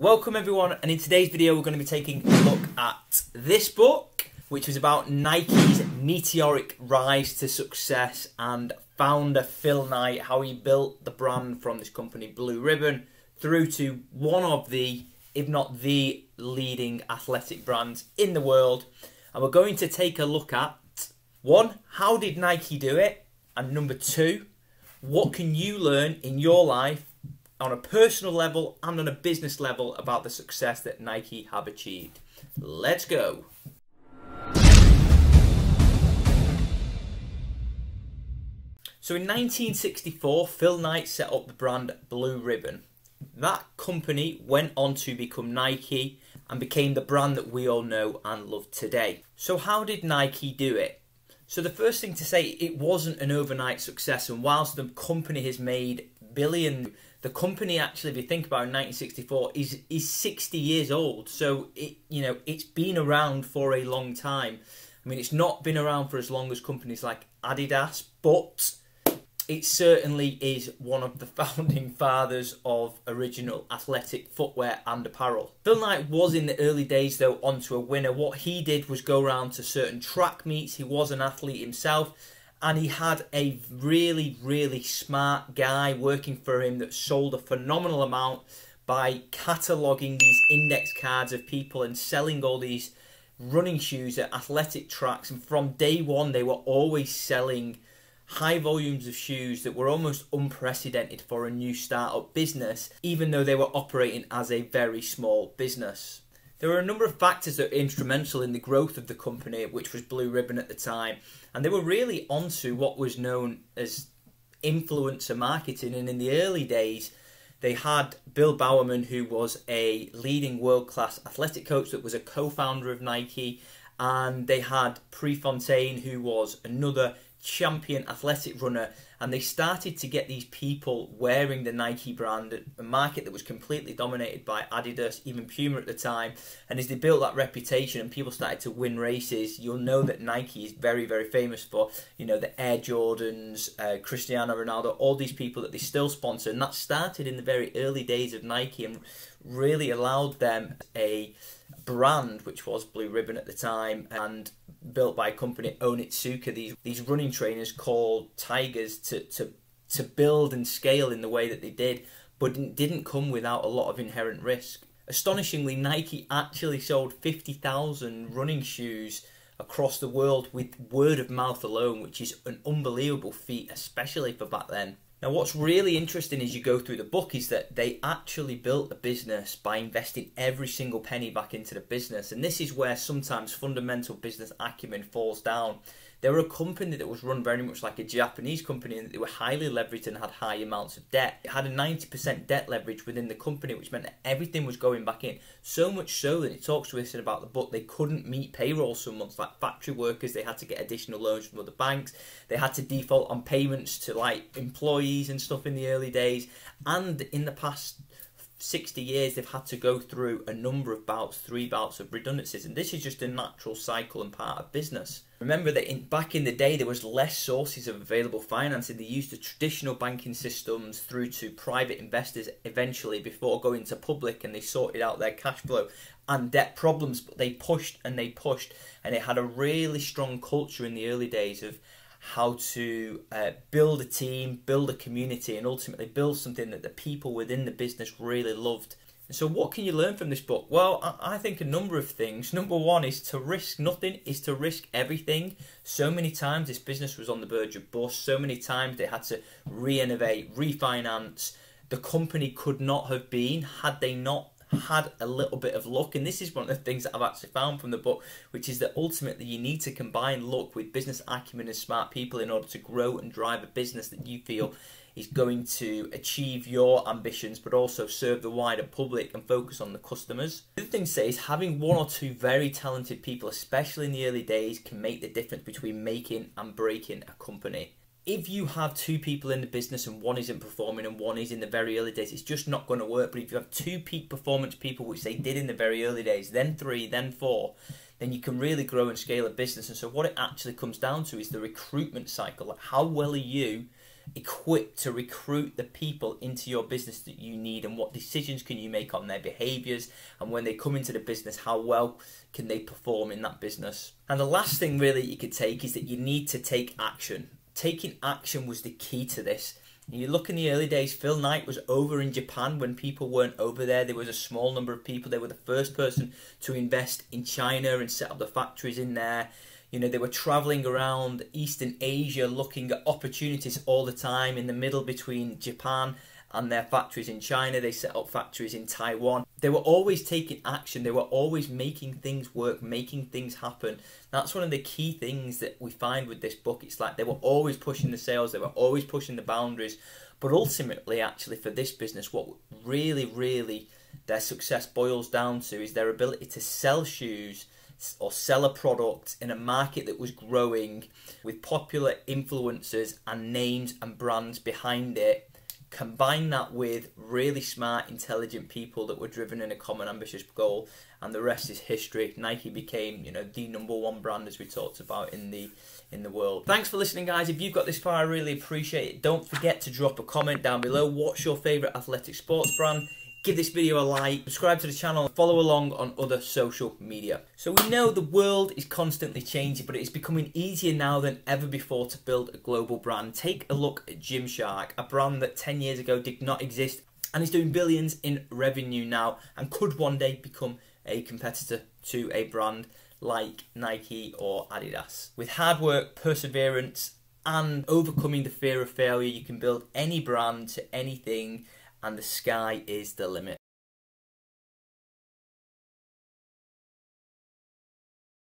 Welcome everyone, and in today's video we're going to be taking a look at this book, which was about Nike's meteoric rise to success and founder Phil Knight, how he built the brand from this company Blue Ribbon through to one of the, if not the leading athletic brands in the world. And we're going to take a look at, one, how did Nike do it? And number two, what can you learn in your life on a personal level and on a business level about the success that Nike have achieved? Let's go. So in 1964, Phil Knight set up the brand Blue Ribbon. That company went on to become Nike and became the brand that we all know and love today. So how did Nike do it? So the first thing to say, it wasn't an overnight success, and whilst the company has made billions, the company actually, if you think about it, in 1964 is 60 years old. So it's been around for a long time. I mean, it's not been around for as long as companies like Adidas, but it certainly is one of the founding fathers of original athletic footwear and apparel. Phil Knight was in the early days though onto a winner. What he did was go around to certain track meets. He was an athlete himself, and he had a really smart guy working for him that sold a phenomenal amount by cataloguing these index cards of people and selling all these running shoes at athletic tracks. And from day one, they were always selling high volumes of shoes that were almost unprecedented for a new startup business, even though they were operating as a very small business. There were a number of factors that were instrumental in the growth of the company, which was Blue Ribbon at the time, and they were really onto what was known as influencer marketing. And in the early days, they had Bill Bowerman, who was a leading world-class athletic coach that was a co-founder of Nike, and they had Prefontaine, who was another champion athletic runner, and they started to get these people wearing the Nike brand, a market that was completely dominated by Adidas, even Puma at the time. And as they built that reputation and people started to win races, you'll know that Nike is very famous for, the Air Jordans, Cristiano Ronaldo, all these people that they still sponsor. And that started in the very early days of Nike and really allowed them a brand, which was Blue Ribbon at the time, and built by a company, Onitsuka, these running trainers called Tigers, to build and scale in the way that they did, but it didn't come without a lot of inherent risk. Astonishingly, Nike actually sold 50,000 running shoes across the world with word of mouth alone, which is an unbelievable feat, especially for back then. Now, what's really interesting as you go through the book is that they actually built a business by investing every single penny back into the business. And this is where sometimes fundamental business acumen falls down. They were a company that was run very much like a Japanese company, and they were highly leveraged and had high amounts of debt. It had a 90% debt leverage within the company, which meant that everything was going back in. So much so that it talks to us about the book, they couldn't meet payroll some months, like factory workers. They had to get additional loans from other banks. They had to default on payments to like employees and stuff in the early days. And in the past 60 years, they've had to go through a number of bouts, 3 bouts of redundancies, and this is just a natural cycle and part of business. Remember that back in the day, there was less sources of available financing. They used the traditional banking systems through to private investors eventually before going to public, and they sorted out their cash flow and debt problems, but they pushed, and they had a really strong culture in the early days of how to build a team, build a community, and ultimately build something that the people within the business really loved. And so what can you learn from this book? Well, I think a number of things. Number one is to risk nothing is to risk everything. So many times this business was on the verge of bust. So many times they had to re-innovate, refinance. The company could not have been had they not had a little bit of luck. And this is one of the things that I've actually found from the book, which is that ultimately you need to combine luck with business acumen and smart people in order to grow and drive a business that you feel is going to achieve your ambitions, but also serve the wider public and focus on the customers. The other thing to say is having 1 or 2 very talented people, especially in the early days, can make the difference between making and breaking a company. If you have 2 people in the business and one isn't performing and one is in the very early days, it's just not going to work. But if you have 2 peak performance people, which they did in the very early days, then 3, then 4, then you can really grow and scale a business. And so what it actually comes down to is the recruitment cycle. Like, how well are you equipped to recruit the people into your business that you need, and what decisions can you make on their behaviours, and when they come into the business, how well can they perform in that business. And the last thing really you could take is that you need to take action. Taking action was the key to this. You look in the early days, Phil Knight was over in Japan when people weren't over there. There was a small number of people. They were the first person to invest in China and set up the factories in there. You know, they were traveling around Eastern Asia looking at opportunities all the time in the middle between Japan and their factories in China. They set up factories in Taiwan. They were always taking action. They were always making things work, making things happen. That's one of the key things that we find with this book. It's like they were always pushing the sales. They were always pushing the boundaries. But ultimately, actually, for this business, what really their success boils down to is their ability to sell shoes or sell a product in a market that was growing with popular influencers and names and brands behind it. Combine that with really smart, intelligent people that were driven in a common ambitious goal, and the rest is history. Nike became, you know, the #1 brand, as we talked about, in the world. Thanks for listening, guys. If you've got this far, I really appreciate it. Don't forget to drop a comment down below. What's your favourite athletic sports brand? Give this video a like, subscribe to the channel, and follow along on other social media. So we know the world is constantly changing, but it is becoming easier now than ever before to build a global brand. Take a look at Gymshark, a brand that 10 years ago did not exist and is doing billions in revenue now, and could one day become a competitor to a brand like Nike or Adidas. With hard work, perseverance, and overcoming the fear of failure, you can build any brand to anything, and the sky is the limit.